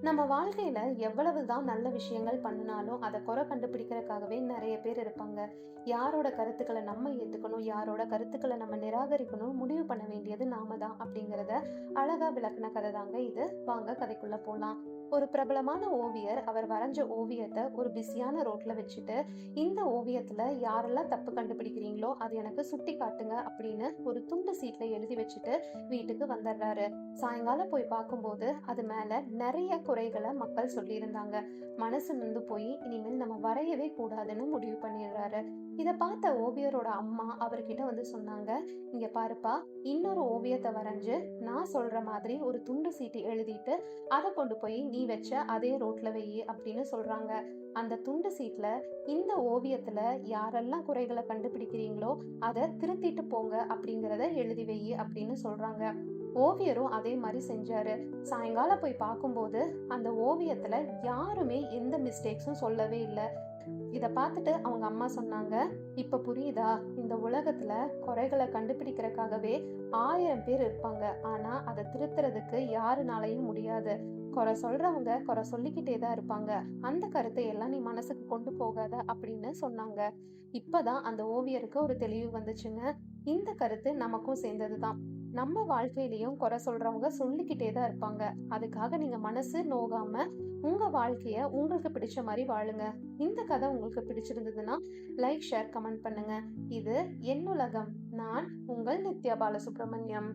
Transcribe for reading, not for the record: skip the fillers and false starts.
நம்ம வாழ்க்கையில எவ்வளவுதான் நல்ல விஷயங்கள் பண்ணினாலும் அதை குறை கண்டுபிடிக்கிறதுக்காகவே நிறைய பேர் இருப்பாங்க. யாரோட கருத்துக்களை நம்ம ஏத்துக்கணும், யாரோட கருத்துக்களை நம்ம நிராகரிக்கணும் முடிவு பண்ண வேண்டியது நாம தான் அப்படிங்கிறத அழகா விளக்குன கதை தாங்க இது. வாங்க கதைக்குள்ள போலாம். ஒரு பிரபலமான ஓவியர் அவர் வரைஞ்ச ஓவியத்தை ஒரு பிஸியான ரோட்ல வச்சுட்டு, இந்த ஓவியத்துல யாரெல்லாம் தப்பு கண்டுபிடிக்கிறீங்களோ அது எனக்கு சுட்டி காட்டுங்க அப்படின்னு ஒரு துண்டு சீட்ல எழுதி வச்சுட்டு வீட்டுக்கு வந்துடுறாரு. சாயங்காலம் போய் பார்க்கும்போது அது மேல நிறைய குறைகளை மக்கள் சொல்லியிருந்தாங்க. மனசு நொந்து போய் இனிமேல் நம்ம வரையவே கூடாதுன்னு முடிவு பண்ணிடுறாரு. இத பார்த்த ஓவியரோட அம்மா அவர்கிட்ட வந்து சொன்னாங்க, இங்க பாருப்பா, இன்னொரு ஓவியத்தை வரைஞ்சு நான் சொல்ற மாதிரி ஒரு துண்டு சீட்டு எழுதிட்டு அதை கொண்டு போய் நீ வச்ச அதே ரோட்ல வெயி அப்படின்னு சொல்றாங்க. அந்த துண்டு சீட்ல இந்த ஓவியத்துல யாரெல்லாம் குறைகளை கண்டுபிடிக்கிறீங்களோ அதை திருத்திட்டு போங்க அப்படிங்கிறத எழுதி வெயி அப்படின்னு சொல்றாங்க. ஓவியரும் அதே மாதிரி செஞ்சாரு. சாயங்காலம் போய் பார்க்கும்போது அந்த ஓவியத்துல யாருமே எந்த மிஸ்டேக்ஸும் சொல்லவே இல்லை. இத பார்த்துட்டு அவங்க அம்மா சொன்னாங்க, இப்ப புரியுதா, இந்த உலகத்துல குறைகளை கண்டுபிடிக்கிறதுக்காகவே 1000 பேர் இருப்பாங்க. ஆனா அதை திருத்துறதுக்கு யாருனாலையும் முடியாது. குறை சொல்றவங்க குறை சொல்லிக்கிட்டே தான் இருப்பாங்க. அந்த கருத்தை எல்லாம் நீ மனசுக்கு கொண்டு போகாத அப்படின்னு சொன்னாங்க. இப்பதான் அந்த ஓவியருக்கு ஒரு தெளிவு வந்துச்சுங்க. இந்த கருத்து நமக்கும் சேர்ந்ததுதான். நம்ம வாழ்க்கையிலயும் குறை சொல்றவங்க சொல்லிக்கிட்டே தான் இருப்பாங்க. அதுக்காக நீங்க மனசு நோகாம உங்க வாழ்க்கைய உங்களுக்கு பிடிச்ச மாதிரி வாழுங்க. இந்த கதை உங்களுக்கு பிடிச்சிருந்ததுன்னா லைக், ஷேர், கமெண்ட் பண்ணுங்க. இது என்னுலகம். நான் உங்கள் நித்யா பாலசுப்ரமணியம்.